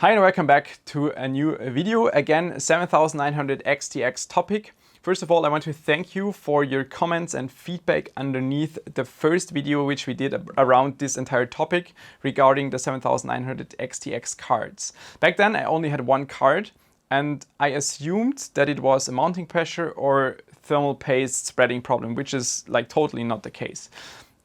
Hi and welcome back to a new video. Again, 7900 XTX topic. First of all, I want to thank you for your comments and feedback underneath the first video which we did around this entire topic regarding the 7900 XTX cards. Back then I only had one card and I assumed that it was a mounting pressure or thermal paste spreading problem, which is like totally not the case.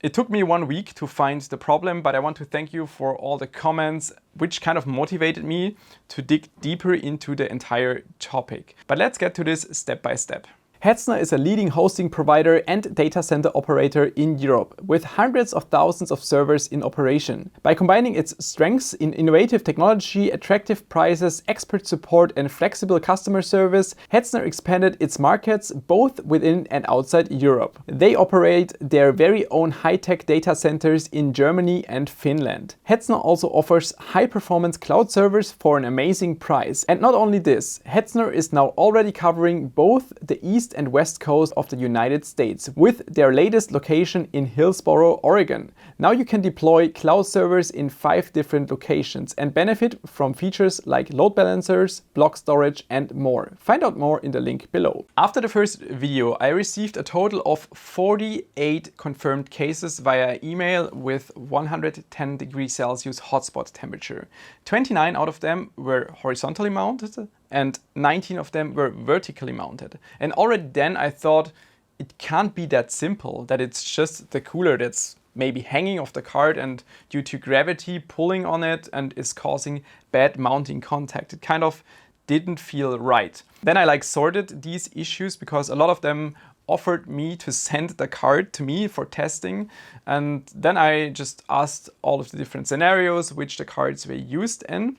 It took me 1 week to find the problem, but I want to thank you for all the comments, which kind of motivated me to dig deeper into the entire topic. But let's get to this step by step. Hetzner is a leading hosting provider and data center operator in Europe, with hundreds of thousands of servers in operation. By combining its strengths in innovative technology, attractive prices, expert support and flexible customer service, Hetzner expanded its markets both within and outside Europe. They operate their very own high-tech data centers in Germany and Finland. Hetzner also offers high-performance cloud servers for an amazing price. And not only this, Hetzner is now already covering both the East and West Coast of the United States with their latest location in Hillsboro, Oregon. Now you can deploy cloud servers in 5 different locations and benefit from features like load balancers, block storage and more. Find out more in the link below. After the first video, I received a total of 48 confirmed cases via email with 110 degrees Celsius hotspot temperature. 29 out of them were horizontally mounted and 19 of them were vertically mounted. And already then I thought it can't be that simple, that it's just the cooler that's maybe hanging off the card and due to gravity pulling on it and is causing bad mounting contact. It kind of didn't feel right. Then I sorted these issues because a lot of them offered me to send the card to me for testing, and then I just asked all of the different scenarios which the cards were used in,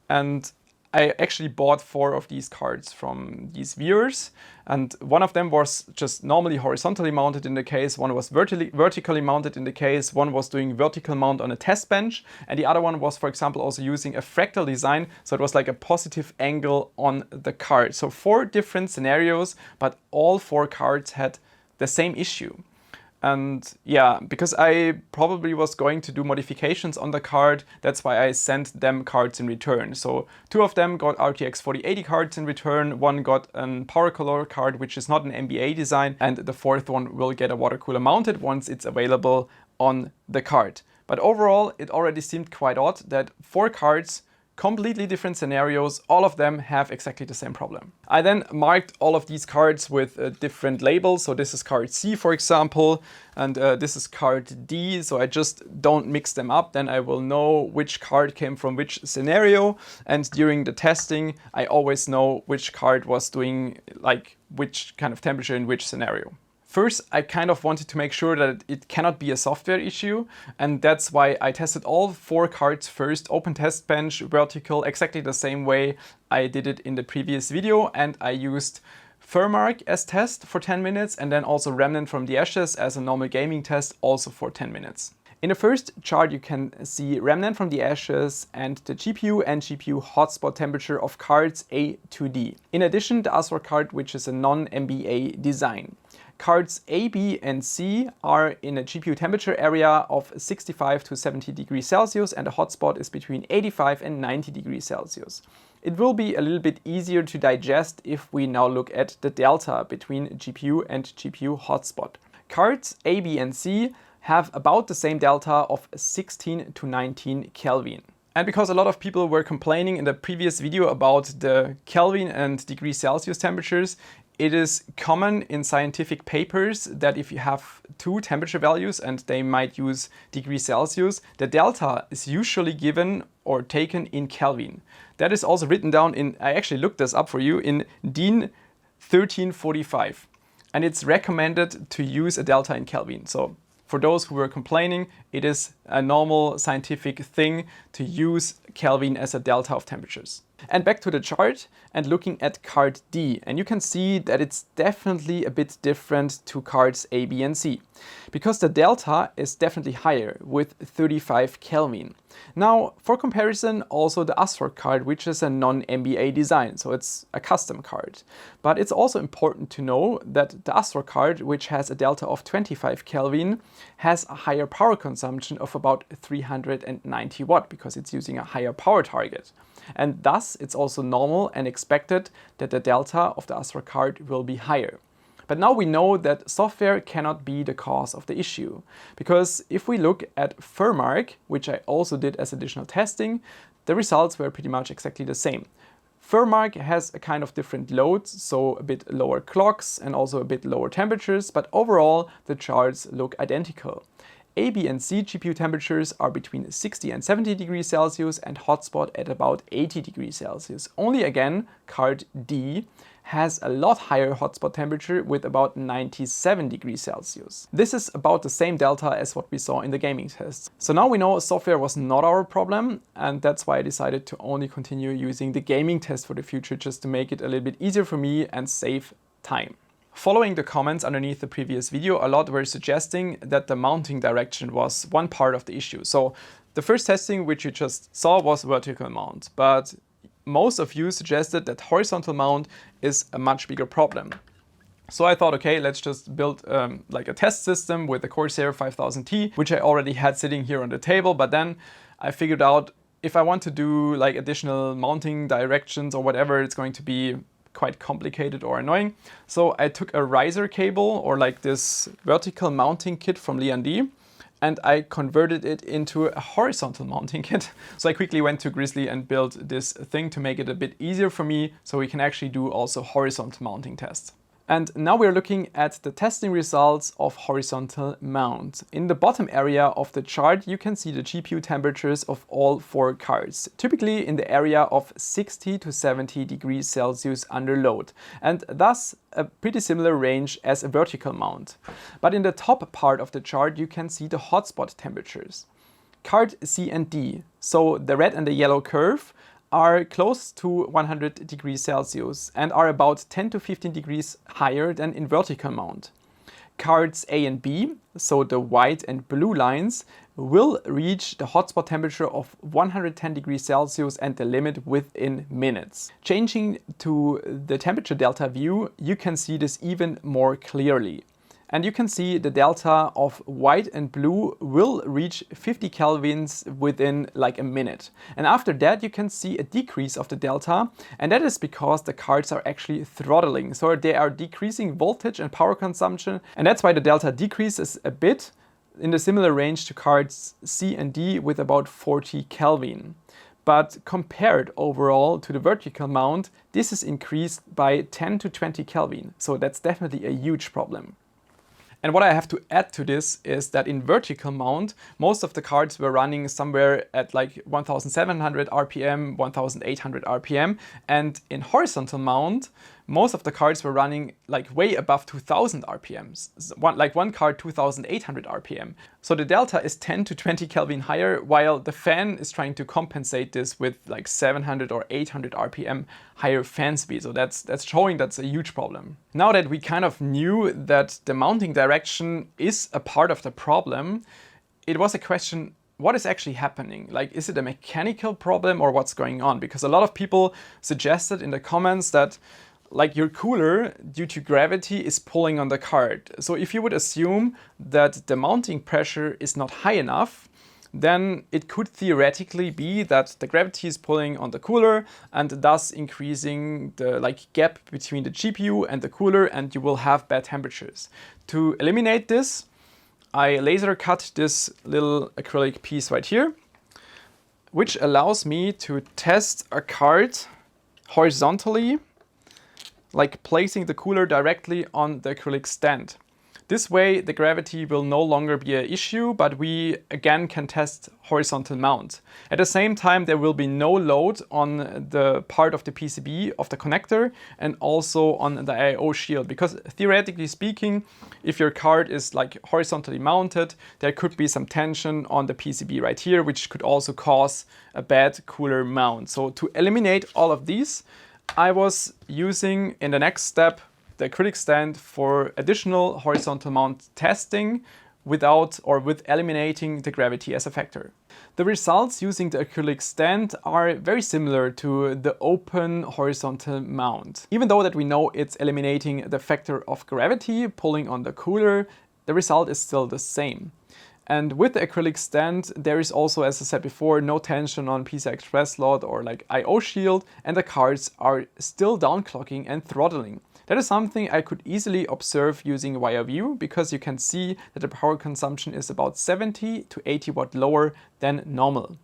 and I actually bought 4 of these cards from these viewers, and one of them was just normally horizontally mounted in the case, one was vertically mounted in the case, one was doing vertical mount on a test bench, and the other one was, for example, also using a fractal design, so it was like a positive angle on the card. So 4 different scenarios, but all 4 cards had the same issue. And yeah, because I probably was going to do modifications on the card, that's why I sent them cards in return. So 2 of them got RTX 4080 cards in return, 1 got a power color card, which is not an NBA design, and the 4th one will get a water cooler mounted once it's available on the card. But overall, it already seemed quite odd that 4 cards, completely different scenarios, all of them have exactly the same problem. I then marked all of these cards with different labels. So this is card C, for example, and this is card D. So I just don't mix them up. Then I will know which card came from which scenario. And during the testing, I always know which card was doing which kind of temperature in which scenario. First, I kind of wanted to make sure that it cannot be a software issue, and that's why I tested all 4 cards first, open test bench, vertical, exactly the same way I did it in the previous video, and I used Furmark as test for 10 minutes and then also Remnant from the Ashes as a normal gaming test also for 10 minutes. In the first chart you can see Remnant from the Ashes and the GPU and GPU hotspot temperature of cards A to D. In addition, the ASRock card, which is a non-MBA design. Cards A, B and C are in a GPU temperature area of 65 to 70 degrees Celsius and the hotspot is between 85 and 90 degrees Celsius. It will be a little bit easier to digest if we now look at the delta between GPU and GPU hotspot. Cards A, B and C have about the same delta of 16 to 19 Kelvin. And because a lot of people were complaining in the previous video about the Kelvin and degrees Celsius temperatures, it is common in scientific papers that if you have 2 temperature values and they might use degrees Celsius, the delta is usually given or taken in Kelvin. That is also written down in, I actually looked this up for you, in DIN 1345. And it's recommended to use a delta in Kelvin. So for those who were complaining, it is a normal scientific thing to use Kelvin as a delta of temperatures. And back to the chart and looking at card D, and you can see that it's definitely a bit different to cards A, B and C, because the delta is definitely higher with 35 Kelvin. Now for comparison, also the ASRock card, which is a non-MBA design, so it's a custom card. But it's also important to know that the ASRock card, which has a delta of 25 Kelvin, has a higher power consumption of about 390 watt because it's using a higher power target. And thus it's also normal and expected that the delta of the ASRock card will be higher. But now we know that software cannot be the cause of the issue, because if we look at Furmark, which I also did as additional testing, the results were pretty much exactly the same. Furmark has a kind of different loads, so a bit lower clocks and also a bit lower temperatures, but overall the charts look identical. A, B and C GPU temperatures are between 60 and 70 degrees Celsius and hotspot at about 80 degrees Celsius. Only again, card D has a lot higher hotspot temperature with about 97 degrees Celsius. This is about the same delta as what we saw in the gaming tests. So now we know software was not our problem, and that's why I decided to only continue using the gaming test for the future, just to make it a little bit easier for me and save time. Following the comments underneath the previous video, a lot were suggesting that the mounting direction was one part of the issue. So the first testing which you just saw was vertical mount, but most of you suggested that horizontal mount is a much bigger problem. So I thought, okay, let's just build like a test system with the Corsair 5000T, which I already had sitting here on the table, but then I figured out if I want to do like additional mounting directions or whatever, it's going to be quite complicated or annoying. So I took a riser cable or like this vertical mounting kit from AMD, and I converted it into a horizontal mounting kit. So I quickly went to Grizzly and built this thing to make it a bit easier for me, so we can actually do also horizontal mounting tests. And now we're looking at the testing results of horizontal mount. In the bottom area of the chart, you can see the GPU temperatures of all 4 cards, typically in the area of 60 to 70 degrees Celsius under load, and thus a pretty similar range as a vertical mount. But in the top part of the chart, you can see the hotspot temperatures. Card C and D, so the red and the yellow curve, are close to 100 degrees Celsius and are about 10 to 15 degrees higher than in vertical mount. Cards A and B, so the white and blue lines, will reach the hotspot temperature of 110 degrees Celsius and the limit within minutes. Changing to the temperature delta view, you can see this even more clearly. And you can see the delta of white and blue will reach 50 kelvins within like a minute. And after that you can see a decrease of the delta, and that is because the cards are actually throttling. So they are decreasing voltage and power consumption, and that's why the delta decreases a bit in the similar range to cards C and D with about 40 Kelvin. But compared overall to the vertical mount, this is increased by 10 to 20 Kelvin. So that's definitely a huge problem. And what I have to add to this is that in vertical mount, most of the cards were running somewhere at like 1700 RPM, 1800 RPM. And in horizontal mount, most of the cards were running like way above 2000 RPMs. One card 2800 RPM. So the delta is 10 to 20 Kelvin higher, while the fan is trying to compensate this with like 700 or 800 RPM higher fan speed. So that's showing that's a huge problem. Now that we kind of knew that the mounting direction is a part of the problem, it was a question, what is actually happening? Like, is it a mechanical problem or what's going on? Because a lot of people suggested in the comments that like your cooler, due to gravity, is pulling on the card. So if you would assume that the mounting pressure is not high enough, then it could theoretically be that the gravity is pulling on the cooler and thus increasing the gap between the GPU and the cooler, and you will have bad temperatures. To eliminate this, I laser cut this little acrylic piece right here, which allows me to test a card horizontally, like placing the cooler directly on the acrylic stand. This way the gravity will no longer be an issue, but we again can test horizontal mount. At the same time there will be no load on the part of the PCB of the connector and also on the I/O shield, because theoretically speaking, if your card is like horizontally mounted, there could be some tension on the PCB right here, which could also cause a bad cooler mount. So to eliminate all of these, I was using in the next step the acrylic stand for additional horizontal mount testing without or with eliminating the gravity as a factor. The results using the acrylic stand are very similar to the open horizontal mount. Even though that we know it's eliminating the factor of gravity pulling on the cooler, the result is still the same. And with the acrylic stand, there is also, as I said before, no tension on PCI Express slot or like I/O shield, and the cards are still downclocking and throttling. That is something I could easily observe using wire view, because you can see that the power consumption is about 70 to 80 watt lower than normal.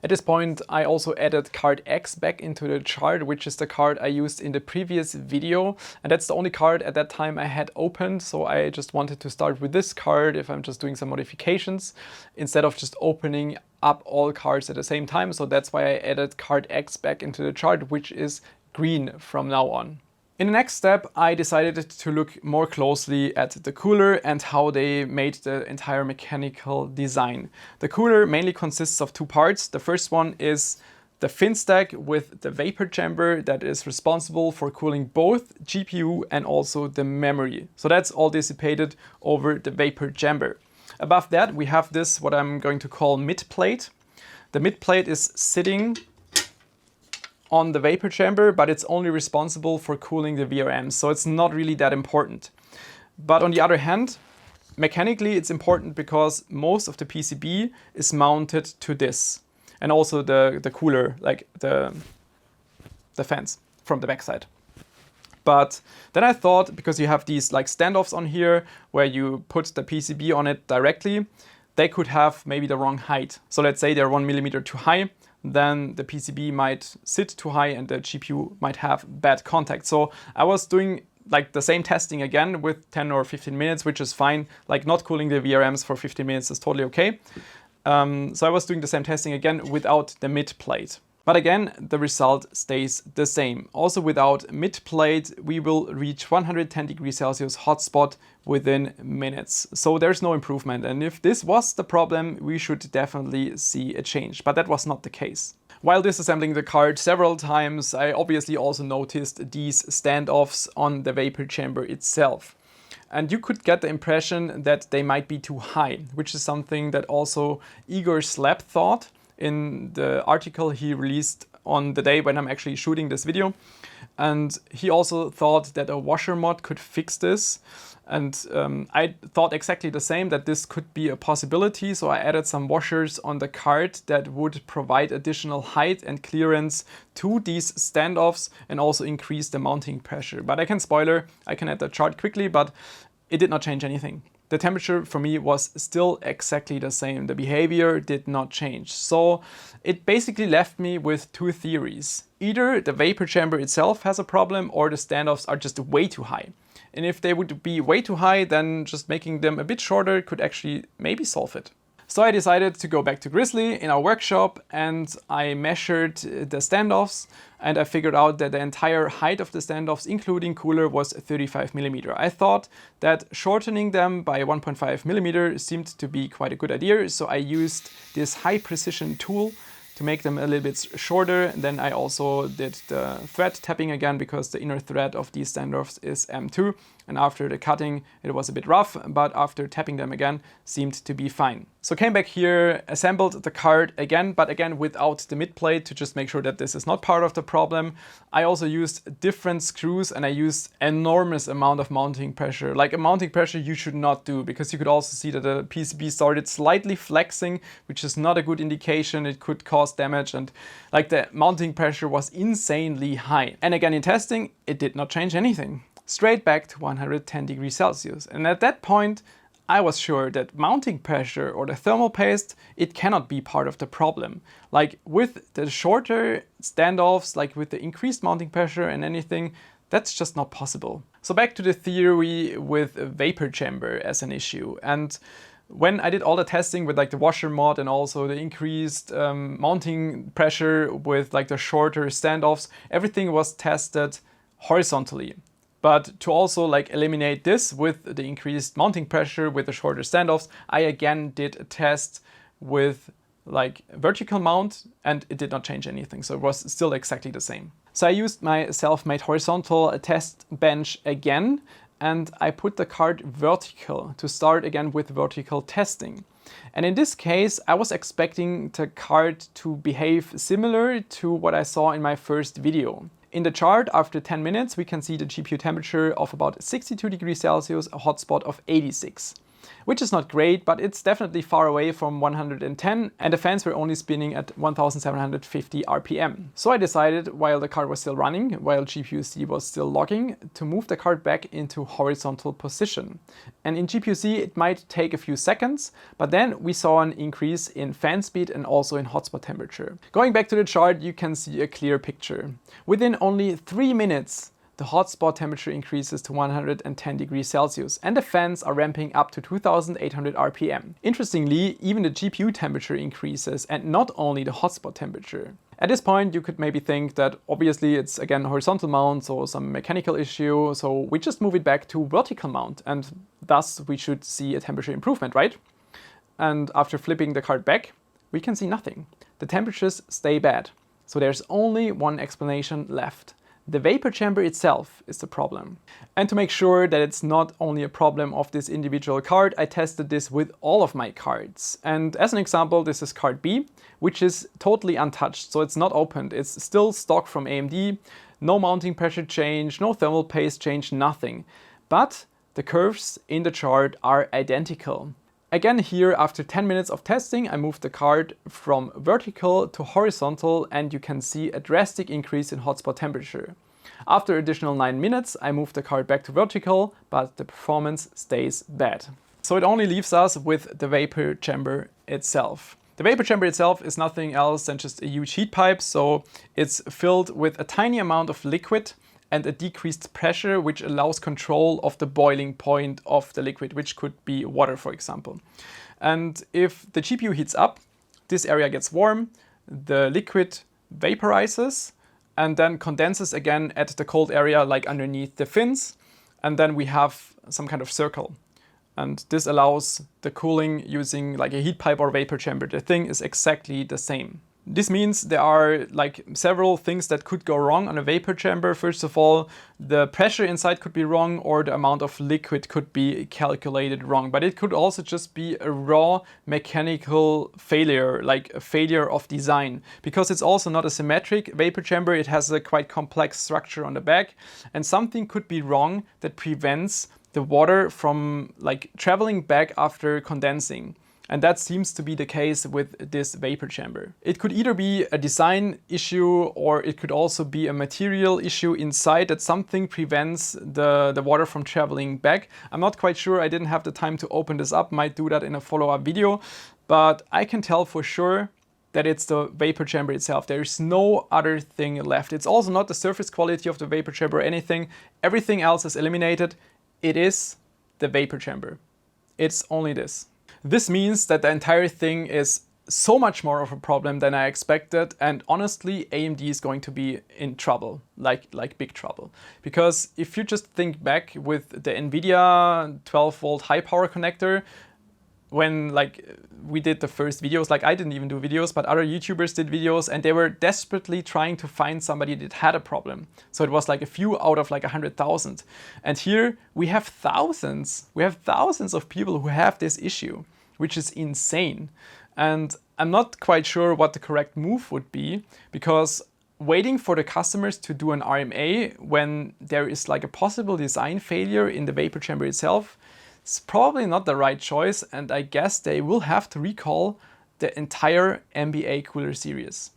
At this point, I also added card X back into the chart, which is the card I used in the previous video. And that's the only card at that time I had opened. So I just wanted to start with this card if I'm just doing some modifications, instead of just opening up all cards at the same time. So that's why I added card X back into the chart, which is green from now on. In the next step, I decided to look more closely at the cooler and how they made the entire mechanical design. The cooler mainly consists of two parts. The first one is the fin stack with the vapor chamber that is responsible for cooling both GPU and also the memory. So that's all dissipated over the vapor chamber. Above that, we have this, what I'm going to call mid plate. The mid plate is sitting on the vapor chamber, but it's only responsible for cooling the VRMs, so it's not really that important. But on the other hand, mechanically it's important because most of the PCB is mounted to this, and also the cooler, like the fans from the backside. But then I thought, because you have these like standoffs on here where you put the PCB on it directly, they could have maybe the wrong height. So let's say they're 1 millimeter too high, then the PCB might sit too high and the GPU might have bad contact. So I was doing like the same testing again with 10 or 15 minutes, which is fine. Like not cooling the VRMs for 15 minutes is totally okay. So I was doing the same testing again without the mid plate. But again, the result stays the same. Also without mid plate, we will reach 110 degrees Celsius hotspot within minutes. So there's no improvement. And if this was the problem, we should definitely see a change. But that was not the case. While disassembling the card several times, I obviously also noticed these standoffs on the vapor chamber itself. And you could get the impression that they might be too high, which is something that also Igor Slab thought in the article he released on the day when I'm actually shooting this video. And he also thought that a washer mod could fix this. And I thought exactly the same, that this could be a possibility. So I added some washers on the card that would provide additional height and clearance to these standoffs and also increase the mounting pressure. But I can add the chart quickly, but it did not change anything. The temperature for me was still exactly the same. The behavior did not change. So it basically left me with two theories. Either the vapor chamber itself has a problem or the standoffs are just way too high. And if they would be way too high, then just making them a bit shorter could actually maybe solve it. So I decided to go back to Grizzly in our workshop and I measured the standoffs and I figured out that the entire height of the standoffs, including cooler, was 35 millimeter. I thought that shortening them by 1.5 millimeter seemed to be quite a good idea. So I used this high precision tool to make them a little bit shorter. Then I also did the thread tapping again because the inner thread of these standoffs is M2. And after the cutting, it was a bit rough, but after tapping them again, seemed to be fine. So came back here, assembled the card again, but again without the mid plate to just make sure that this is not part of the problem. I also used different screws and I used enormous amount of mounting pressure. Like a mounting pressure you should not do, because you could also see that the PCB started slightly flexing, which is not a good indication. It could cause damage, and like the mounting pressure was insanely high. And again in testing, it did not change anything. Straight back to 110 degrees Celsius. And at that point, I was sure that mounting pressure or the thermal paste, it cannot be part of the problem. Like with the shorter standoffs, like with the increased mounting pressure and anything, that's just not possible. So back to the theory with Vaporchamber as an issue. And when I did all the testing with like the washer mod and also the increased mounting pressure with like the shorter standoffs, everything was tested horizontally. But to also like eliminate this with the increased mounting pressure with the shorter standoffs, I again did a test with like vertical mount and it did not change anything. So it was still exactly the same. So I used my self-made horizontal test bench again, and I put the card vertical to start again with vertical testing. And in this case, I was expecting the card to behave similar to what I saw in my first video. In the chart, after 10 minutes, we can see the GPU temperature of about 62 degrees Celsius, a hotspot of 86. Which is not great, but it's definitely far away from 110, and the fans were only spinning at 1750 RPM. So I decided, while the card was still running, while GPU-C was still logging, to move the card back into horizontal position. And in GPU-C it might take a few seconds, but then we saw an increase in fan speed and also in hotspot temperature. Going back to the chart, you can see a clear picture. Within only 3 minutes, the hotspot temperature increases to 110 degrees Celsius and the fans are ramping up to 2800 RPM. Interestingly, even the GPU temperature increases and not only the hotspot temperature. At this point, you could maybe think that obviously it's again horizontal mount, so some mechanical issue, so we just move it back to vertical mount and thus we should see a temperature improvement, right? And after flipping the card back, we can see nothing. The temperatures stay bad. So there's only one explanation left. The vapor chamber itself is the problem. And to make sure that it's not only a problem of this individual card, I tested this with all of my cards. And as an example, this is card B, which is totally untouched, so it's not opened. It's still stock from AMD, no mounting pressure change, no thermal paste change, nothing. But the curves in the chart are identical. Again here, after 10 minutes of testing, I moved the card from vertical to horizontal and you can see a drastic increase in hotspot temperature. After additional 9 minutes, I moved the card back to vertical, but the performance stays bad. So it only leaves us with the vapor chamber itself. The vapor chamber itself is nothing else than just a huge heat pipe, so it's filled with a tiny amount of liquid and a decreased pressure, which allows control of the boiling point of the liquid, which could be water, for example. And if the GPU heats up, this area gets warm, the liquid vaporizes and then condenses again at the cold area, like underneath the fins, and then we have some kind of circle. And this allows the cooling using like a heat pipe or vapor chamber. The thing is exactly the same. This means there are like several things that could go wrong on a vapor chamber. First of all, the pressure inside could be wrong or the amount of liquid could be calculated wrong. But it could also just be a raw mechanical failure, like a failure of design. Because it's also not a symmetric vapor chamber, it has a quite complex structure on the back. And something could be wrong that prevents the water from like traveling back after condensing. And that seems to be the case with this vapor chamber. It could either be a design issue or it could also be a material issue inside, that something prevents the water from traveling back. I'm not quite sure, I didn't have the time to open this up, might do that in a follow-up video, but I can tell for sure that it's the vapor chamber itself. There's no other thing left. It's also not the surface quality of the vapor chamber or anything. Everything else is eliminated. It is the vapor chamber. It's only this. This means that the entire thing is so much more of a problem than I expected, and honestly AMD is going to be in trouble, like big trouble. Because if you just think back with the NVIDIA 12-volt high power connector, when like we did the first videos, like I didn't even do videos, but other YouTubers did videos and they were desperately trying to find somebody that had a problem. So it was like a few out of like 100,000. And here we have thousands. We have thousands of people who have this issue, which is insane. And I'm not quite sure what the correct move would be, because waiting for the customers to do an RMA when there is like a possible design failure in the vapor chamber itself, it's probably not the right choice, and I guess they will have to recall the entire MBA cooler series.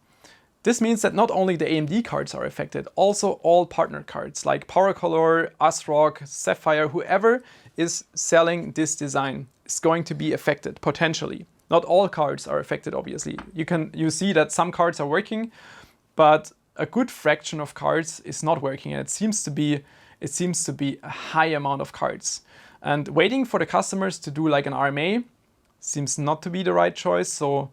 This means that not only the AMD cards are affected, also all partner cards like PowerColor, ASRock, Sapphire, whoever is selling this design is going to be affected, potentially. Not all cards are affected, obviously. You see that some cards are working, but a good fraction of cards is not working, and it seems to be it seems to be a high amount of cards. And waiting for the customers to do like an RMA seems not to be the right choice. So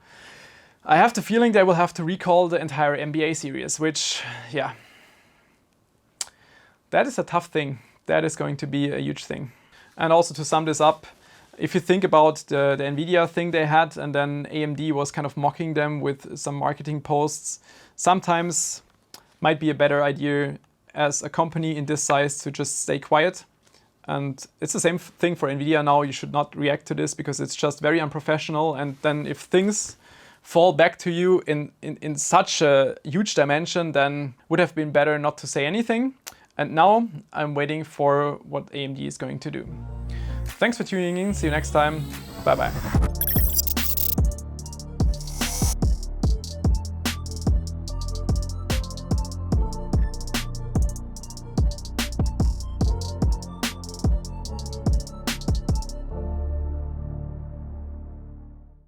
I have the feeling they will have to recall the entire MBA series, which, yeah, that is a tough thing. That is going to be a huge thing. And also to sum this up, if you think about the NVIDIA thing they had, and then AMD was kind of mocking them with some marketing posts, sometimes might be a better idea as a company in this size to just stay quiet. And it's the same thing for NVIDIA now. You should not react to this because it's just very unprofessional. And then if things fall back to you in such a huge dimension, then would have been better not to say anything. And now I'm waiting for what AMD is going to do. Thanks for tuning in. See you next time. Bye-bye.